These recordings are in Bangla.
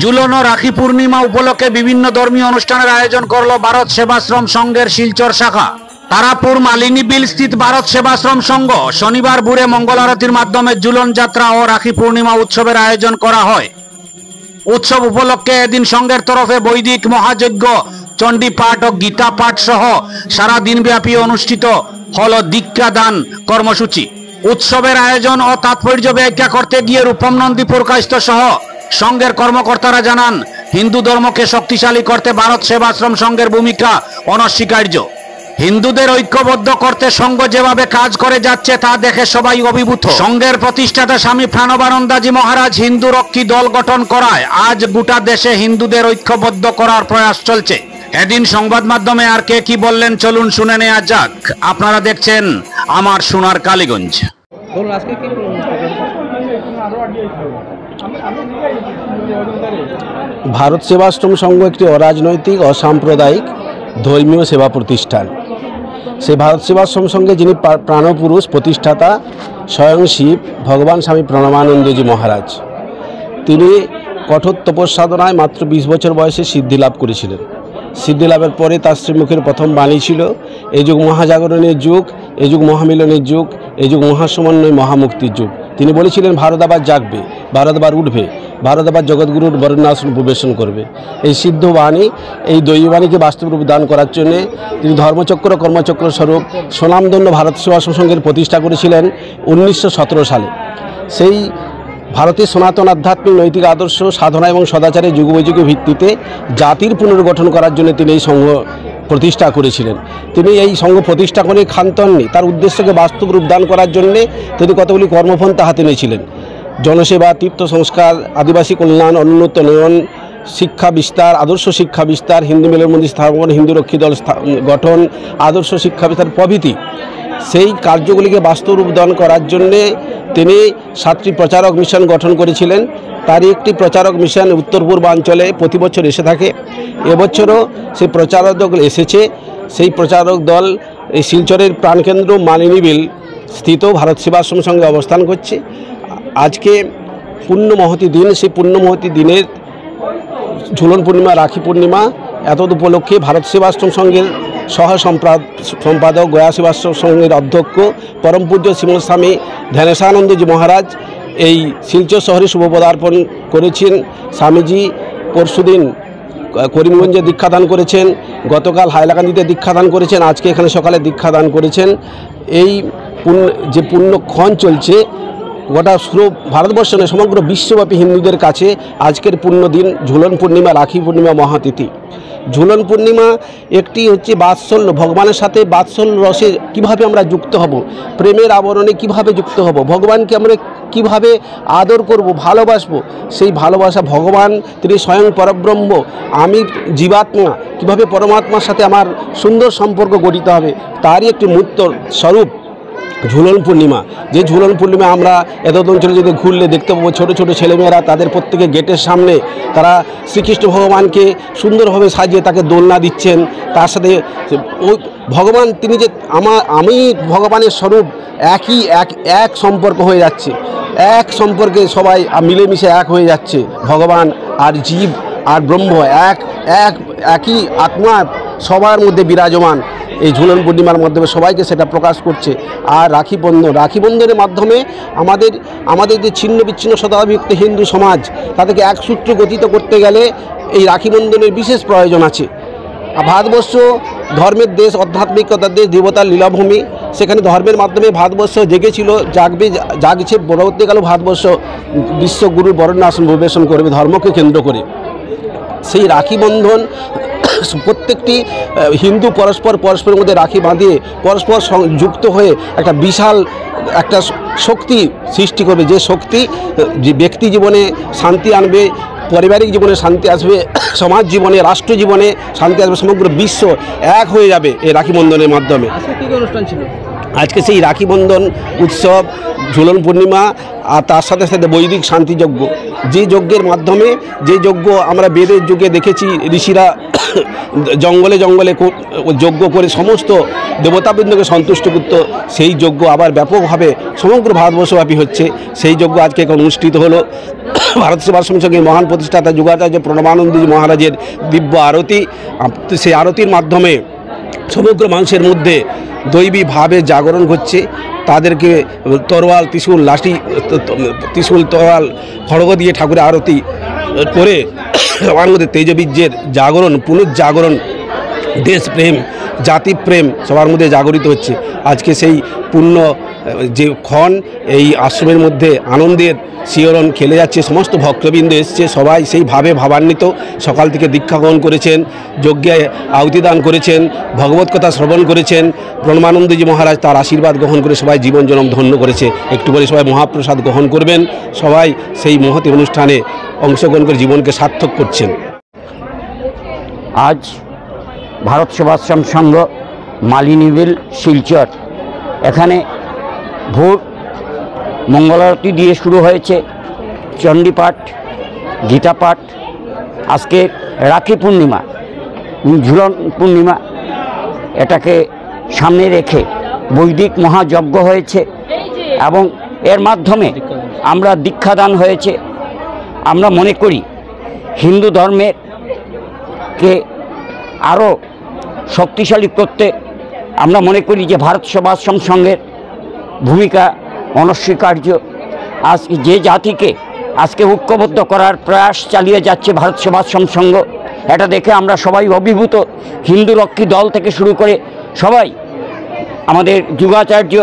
ঝুলন ও রাখি পূর্ণিমা উপলক্ষে বিভিন্ন ধর্মীয় অনুষ্ঠানের আয়োজন করলো ভারত সেবাশ্রম সংঘের শিলচর শাখা। তারাপুর মালিনী বিল স্থিত ভারত সেবাশ্রম সংঘ শনিবার ভোরে মঙ্গল আরতির মাধ্যমে ঝুলন যাত্রা ও রাখি পূর্ণিমা উৎসবের আয়োজন করা হয়। উৎসব উপলক্ষে এদিন সংঘের তরফে বৈদিক মহাযজ্ঞ, চণ্ডী পাঠ ও গীতা পাঠ সহ সারা দিনব্যাপী অনুষ্ঠিত হল দীক্ষাদান কর্মসূচি। উৎসবের আয়োজন ও তাৎপর্য ব্যাখ্যা করতে গিয়ে রূপম নন্দী পুরকায়স্থ সহ সংঘের কর্মকর্তারা জানান, হিন্দু ধর্মকে শক্তিশালী করতে ভারত সেবাশ্রম সংঘের ভূমিকা অনস্বীকার্য। হিন্দুদের ঐক্যবদ্ধ করতে সংঘ যেভাবে কাজ করে যাচ্ছে তা দেখে সবাই অভিভূত। সংঘের প্রতিষ্ঠাতা স্বামী প্রাণবানন্দাজি মহারাজ হিন্দু রক্ষী দল গঠন করায় আজ গোটা দেশে হিন্দুদের ঐক্যবদ্ধ করার প্রয়াস চলছে। এদিন সংবাদ মাধ্যমে আর কে কি বললেন চলুন শুনে নেওয়া যাক। আপনারা দেখছেন আমার সোনার কালীগঞ্জ। ভারত সেবাশ্রম সংঘ একটি অরাজনৈতিক অসাম্প্রদায়িক ধর্মীয় সেবা প্রতিষ্ঠান। সেই ভারত সেবাশ্রম সংঘে যিনি প্রাণপুরুষ প্রতিষ্ঠাতা স্বয়ং শিব ভগবান স্বামী প্রণবানন্দজি মহারাজ, তিনি কঠোর তপস্যাধনায় মাত্র 20 বছর বয়সে সিদ্ধি লাভ করেছিলেন। সিদ্ধি লাভের পরে তার শ্রীমুখের প্রথম বাণী ছিল, এই যুগ মহাজাগরণের যুগ, এই যুগ মহামিলনের যুগ, এই যুগ মহাসমন্বয় মহামুক্তির যুগ। তিনি বলেছিলেন ভারত আবার জাগবে, ভারত আবার উঠবে, ভারত আবার জগৎগুরুর বরণাসন পরিবেশন করবে। এই সিদ্ধ বাণী, এই দৈববাণীকে বাস্তব রূপ দান করার জন্যে তিনি ধর্মচক্র কর্মচক্র স্বরূপ স্বনামধন্য ভারত সেবাশ্রম সংঘের প্রতিষ্ঠা করেছিলেন 1917 সালে। সেই ভারতের সনাতন আধ্যাত্মিক নৈতিক আদর্শ সাধনা এবং সদাচারের যুগোপযোগী ভিত্তিতে জাতির পুনর্গঠন করার জন্য তিনি এই সংঘ প্রতিষ্ঠা করেছিলেন। তিনি এই সংঘ প্রতিষ্ঠা করে ক্ষান্ত হননি, তার উদ্দেশ্যকে বাস্তব রূপ দান করার জন্যে তিনি কতগুলি কর্মপন্থা হাতে নিয়েছিলেন। জনসেবা, তীর্থ সংস্কার, আদিবাসী কল্যাণ, অনুন্নয়ন, শিক্ষা বিস্তার, আদর্শ শিক্ষা বিস্তার, হিন্দু মিলন মন্দির স্থাপন, হিন্দু রক্ষী দল গঠন, আদর্শ শিক্ষা বিস্তার প্রভৃতি সেই কার্যগুলিকে বাস্তব রূপ দান করার জন্যে তিনি 7টি প্রচারক মিশন গঠন করেছিলেন। তারই একটি প্রচারক মিশন উত্তর পূর্বাঞ্চলে প্রতি বছর এসে থাকে। এবছরও সেই প্রচারক দল এসেছে। সেই প্রচারক দল এই শিলচরের প্রাণকেন্দ্র মালিনী বিল স্থিত ভারত সেবাশ্রম সঙ্গে অবস্থান করছে। আজকে পূর্ণ মহতী দিন, সেই পূর্ণ মহতী দিনের ঝুলন পূর্ণিমা, রাখি পূর্ণিমা, এতদ উপলক্ষে ভারত সেবাশ্রম সংঘের সহ সম্পাদক, গয়া সেবাশ্রম সংঘের অধ্যক্ষ পরম পূজ্য শ্রীমস্বামী ধ্যানেশানন্দজি মহারাজ এই শিলচর শহরে শুভ পদার্পণ করেছেন। স্বামীজি পরশুদিন করিমগঞ্জে দীক্ষাদান করেছেন, গতকাল হাইলাকান্দিতে দীক্ষাদান করেছেন, আজকে এখানে সকালে দীক্ষাদান করেছেন। এই যে পুণ্যক্ষণ চলছে গোটা পুরো ভারতবর্ষ নয়, সমগ্র বিশ্বব্যাপী হিন্দুদের কাছে আজকের পুণ্যদিন ঝুলন পূর্ণিমা, রাখি পূর্ণিমা মহাতিথি। ঝুলন পূর্ণিমা একটি হচ্ছে বাৎসল্য, ভগবানের সাথে বাৎসল্য রসে কীভাবে আমরা যুক্ত হব, প্রেমের আবরণে কিভাবে যুক্ত হব, ভগবানকে আমরা কিভাবে আদর করব, ভালোবাসবো। সেই ভালোবাসা ভগবান তিনি স্বয়ং পরব্রহ্ম, আমি জীবাত্মা, কিভাবে পরমাত্মার সাথে আমার সুন্দর সম্পর্ক গঠিত হবে তারই একটি মূর্ত স্বরূপ ঝুলন পূর্ণিমা। যে ঝুলন পূর্ণিমা আমরা এত অঞ্চলে যদি ঘুরলে দেখতে পাবো ছোটো ছোটো ছেলেমেয়েরা তাদের প্রত্যেকের গেটের সামনে তারা শ্রীকৃষ্ণ ভগবানকে সুন্দরভাবে সাজিয়ে তাকে দোলনা দিচ্ছেন। তার সাথে ওই ভগবান তিনি যে আমি ভগবানের স্বরূপ, এক সম্পর্ক হয়ে যাচ্ছে, এক সম্পর্কে সবাই মিলেমিশে এক হয়ে যাচ্ছে। ভগবান আর জীব আর ব্রহ্ম একই আত্মা সবার মধ্যে বিরাজমান। এই ঝুলন পূর্ণিমার মাধ্যমে সবাইকে সেটা প্রকাশ করছে। আর রাখি বন্ধনের মাধ্যমে আমাদের যে ছিন্ন বিচ্ছিন্ন শতাধিক হিন্দু সমাজ তাদেরকে এক সূত্র গঠিত করতে গেলে এই রাখি বন্ধনের বিশেষ প্রয়োজন আছে। ভারতবর্ষ ধর্মের দেশ, আধ্যাত্মিকতার দেশ, দেবতার লীলাভূমি। সেখানে ধর্মের মাধ্যমে ভারতবর্ষ জেগেছিল, জাগছে। পরবর্তীকালেও ভারতবর্ষ বিশ্বগুরুর বরণাসন পরিবেশন করবে ধর্মকে কেন্দ্র করে। সেই রাখি বন্ধন প্রত্যেকটি হিন্দু পরস্পরের মধ্যে রাখি বাঁধিয়ে পরস্পর যুক্ত হয়ে একটা বিশাল একটা শক্তি সৃষ্টি করবে, যে শক্তি যে ব্যক্তি জীবনে শান্তি আনবে, পারিবারিক জীবনে শান্তি আসবে, সমাজ জীবনে, রাষ্ট্র জীবনে শান্তি আসবে, সমগ্র বিশ্ব এক হয়ে যাবে এই রাখি বন্ধনের মাধ্যমে। কী অনুষ্ঠান ছিল? আজকে সেই রাখি বন্ধন উৎসব, ঝুলন পূর্ণিমা, আর তার সাথে সাথে বৈদিক শান্তিযজ্ঞ, যে যজ্ঞের মাধ্যমে, যে যজ্ঞ আমরা বেদের যুগে দেখেছি ঋষিরা জঙ্গলে জঙ্গলে যজ্ঞ করে সমস্ত দেবতাবৃন্দকে সন্তুষ্ট করত, সেই যজ্ঞ আবার ব্যাপকভাবে সমগ্র ভারতবর্ষব্যাপী হচ্ছে। সেই যজ্ঞ আজকে এখন অনুষ্ঠিত হলো। ভারত সেবাশ্রম সংঘের মহান প্রতিষ্ঠাতা যুগাচার্য প্রণবানন্দজি মহারাজের দিব্য আরতি, সেই আরতির মাধ্যমে সমগ্র মানুষের মধ্যে দৈবী ভাবে জাগরণ ঘটছে। তাদেরকে তরোয়াল, ত্রিশূল, লাঠি, ত্রিশূল, তরোয়াল, খড়গ দিয়ে ঠাকুরের আরতি করে সবার মধ্যে তেজবীর্যের জাগরণ, পুনর্জাগরণ, দেশপ্রেম, জাতিপ্রেম সবার মধ্যে জাগরিত হচ্ছে। আজকে সেই পূর্ণ যে ক্ষণ, এই আশ্রমের মধ্যে আনন্দের শিহরণ খেলে যাচ্ছে। সমস্ত ভক্তবৃন্দ এসছে, সবাই সেই ভাবে ভাবান্বিত। সকাল থেকে দীক্ষা গ্রহণ করেছেন, যজ্ঞে আহুতিদান করেছেন, ভগবত কথা শ্রবণ করেছেন। প্রণবানন্দজি মহারাজ তার আশীর্বাদ গ্রহণ করে সবাই জীবন জনম ধন্য করেছে। একটু করে সবাই মহাপ্রসাদ গ্রহণ করবেন। সবাই সেই মহতি অনুষ্ঠানে অংশগ্রহণ করে জীবনকে সার্থক করছেন। আজ ভারত সেবাশ্রম সংঘ মালিনীবিল শিলচর, এখানে ভোর মঙ্গলারতি দিয়ে শুরু হয়েছে, চণ্ডীপাঠ, গীতাপাঠ। আজকে রাখি পূর্ণিমা, ঝুলন পূর্ণিমা, এটাকে সামনে রেখে বৈদিক মহাযজ্ঞ হয়েছে এবং এর মাধ্যমে আমরা দীক্ষাদান হয়েছে। আমরা মনে করি হিন্দু ধর্মের কে আরও শক্তিশালী করতে আমরা মনে করি যে ভারত সেবাশ্রম সংঘের ভূমিকা অনস্বীকার্য। আজকে যে জাতিকে আজকে ঐক্যবদ্ধ করার প্রয়াস চালিয়ে যাচ্ছে ভারত সেবাশ্রম সংঘ, এটা দেখে আমরা সবাই অভিভূত। হিন্দু রক্ষী দল থেকে শুরু করে সবাই, আমাদের যুগাচার্য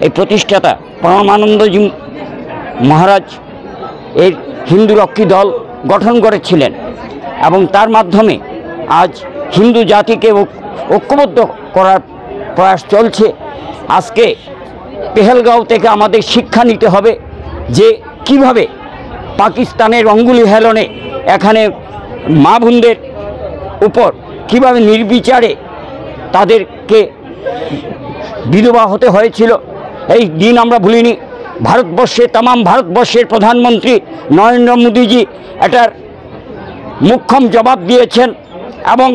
এই প্রতিষ্ঠাতা প্রণবানন্দজি মহারাজ এই হিন্দু রক্ষী দল গঠন করেছিলেন এবং তার মাধ্যমে আজ হিন্দু জাতিকে ঐক্যবদ্ধ করার প্রয়াস চলছে। আজকে পেহেলগাঁও থেকে আমাদের শিক্ষা নিতে হবে যে কিভাবে পাকিস্তানের অঙ্গুলি হেলনে এখানে মা বোনদের উপর কিভাবে নির্বিচারে তাদেরকে বিধবা হতে হয়েছিল। এই দিন আমরা ভুলিনি। ভারতবর্ষের প্রধানমন্ত্রী নরেন্দ্র মোদীজি এটার মুখ্যম জবাব দিয়েছেন এবং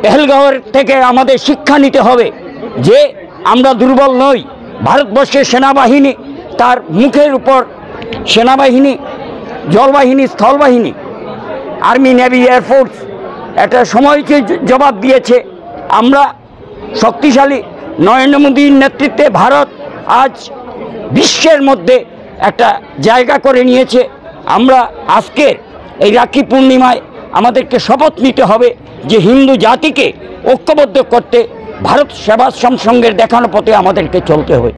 পেহেলগাঁওয়ের থেকে আমাদের শিক্ষা নিতে হবে যে আমরা দুর্বল নই। ভারতবর্ষের সেনাবাহিনী, তার মুখের উপর সেনাবাহিনী, জলবাহিনী, স্থলবাহিনী, আর্মি, নেভি, এয়ারফোর্স এটা সময়কে জবাব দিয়েছে। আমরা শক্তিশালী। নরেন্দ্র মোদীর নেতৃত্বে ভারত আজ বিশ্বের মধ্যে একটা জায়গা করে নিয়েছে। আমরা আজকের এই রাখি পূর্ণিমায় আমাদেরকে শপথ নিতে হবে যে হিন্দু জাতিকে ঐক্যবদ্ধ করতে ভারত সেবাশ্রম সংঘের দেখানো পথে আমাদেরকে চলতে হবে।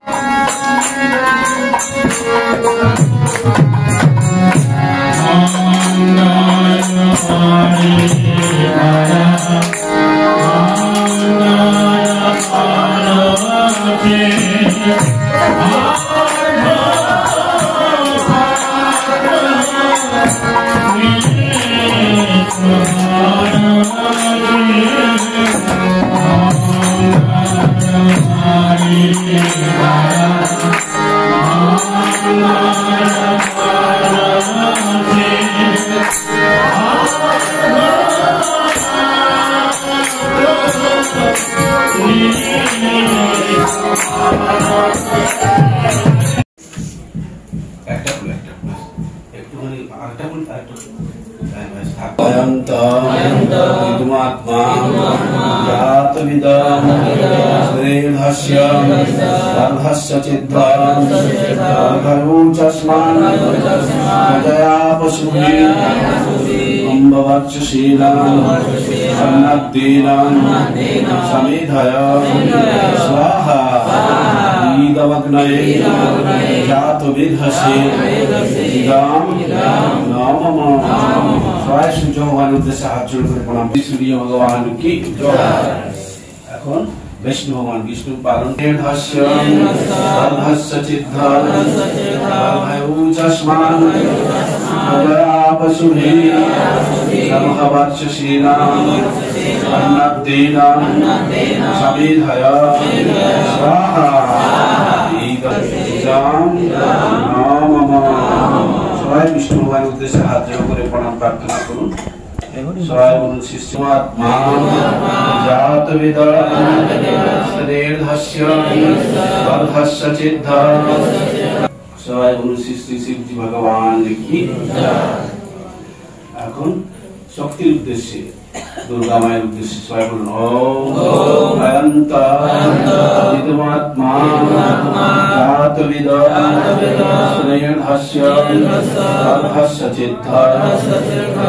সাহায্য করে প্রণাম। সূর্য ভগবান কি জয়। এখন বিষ্ণু ভগবান, বিষ্ণু পালন চিত্ত पशुभि नमः वत्ससीनाम् अन्नदेना समेधय स्वाहा সবাই বিষ্ণু ভগবানের উদ্দেশ্যে হাত জোড় করে প্রণাম প্রার্থনা করুন। সবাই বলুন শিষ্যমাত্মা জাত বেদ শ্রের্ধস্য বর্ধস্য চিদ্ধ। সবাই বলুন শ্রী শ্রী শিবজি ভগবান কি। এখন শক্তির উদ্দেশ্যে দুর্গা মায়ের উদ্দেশ্যে সবাই বলুন ওম অয়ন্তাত্মা জাত বেদ শ্রের্ধস্য বর্ধস্য চিদ্ধ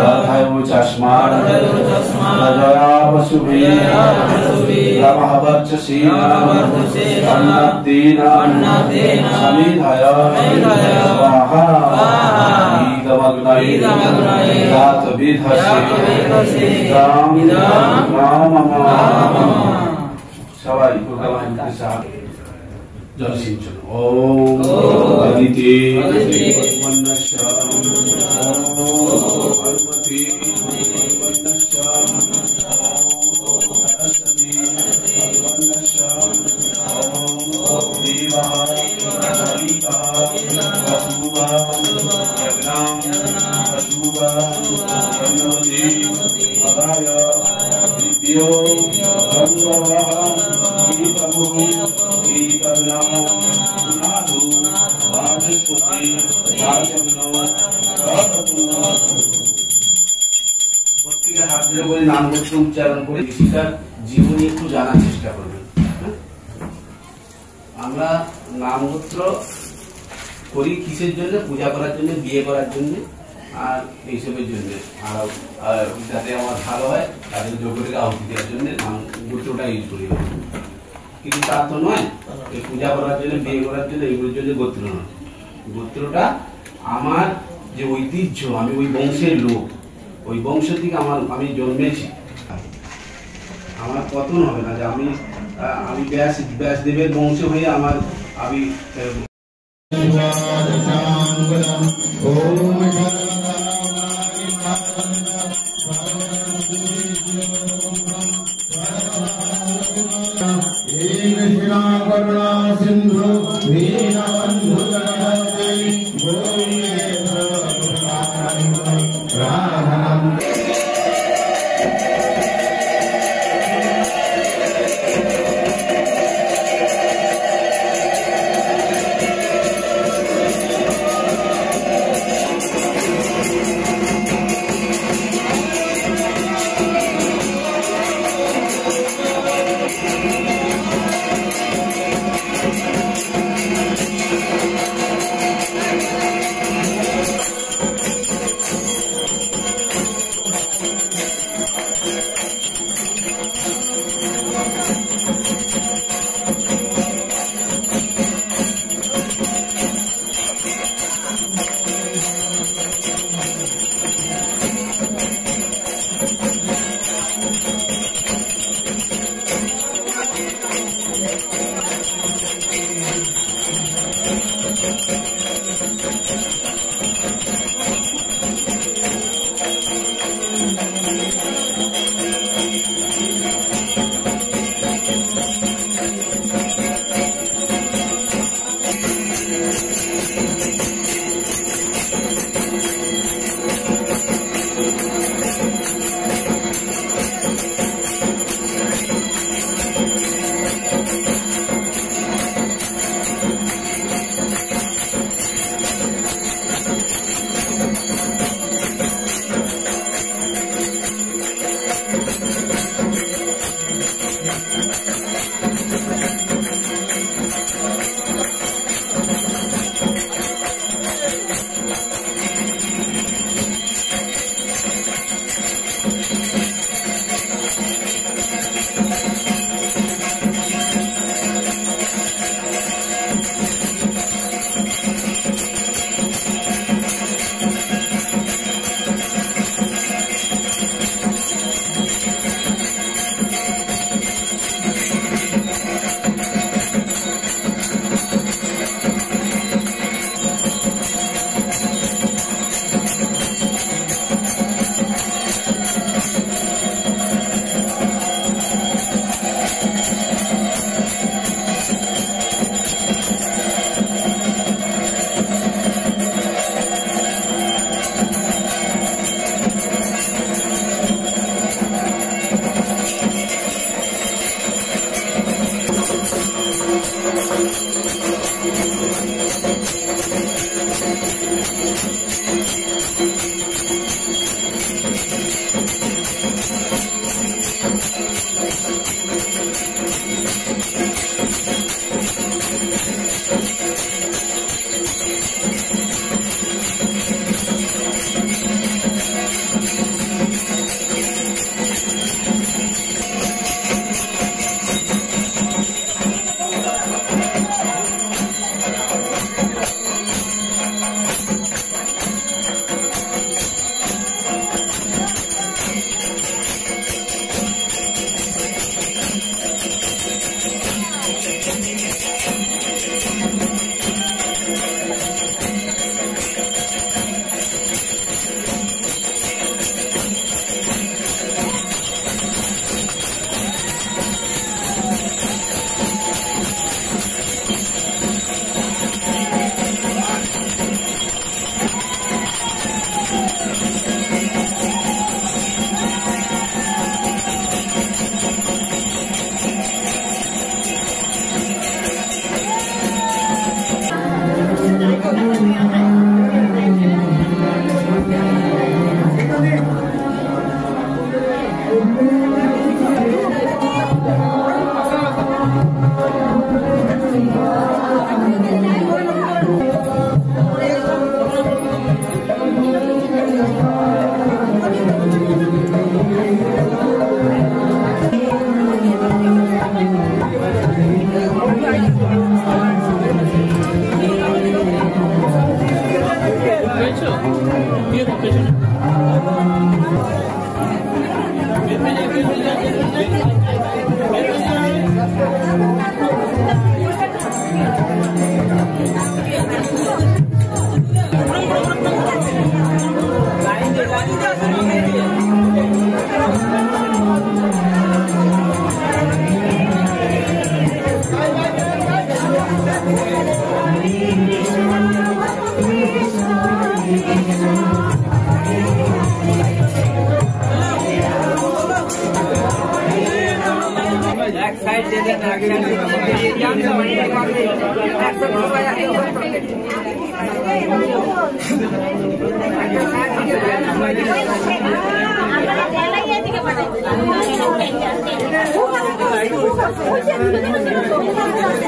রাধায় চাস্মাৎ রাজয়া পশুভি নমঃ বৎসসীনাম अन्नदेना समेधय स्वाहा ईदमग्नये जातवेधस्य राम राम सवाई भगवान के साथ जल सिंचन ओम अदिते वन्नश्च ओम हनुमते वन्नश्च প্রত্যেকের হাত ধরে বলে নাম উচ্চারণ করে ঋষিকার জীবনী একটু জানার চেষ্টা করবেন। আমরা নামগোত্র করি কিসের জন্য? পূজা করার জন্য, বিয়ে করার জন্য, আর এইসবের জন্য, আর যাতে আমার ভালো হয় তাদের যোগ্যতাকে আহুতি দেওয়ার জন্য নামগোত্রটা ইউজ করি। কিন্তু তা তো নয়, এই পূজা করার জন্য, বিয়ে করার জন্য, এইগুলোর জন্য গোত্র নয়। গোত্রটা আমার যে ঐতিহ্য, আমি ওই বংশের লোক, ওই বংশ থেকে আমি জন্মেছি, আমার পতন হবে না যে আমি ব্যাসদেবের বংশ হয়ে আমি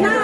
না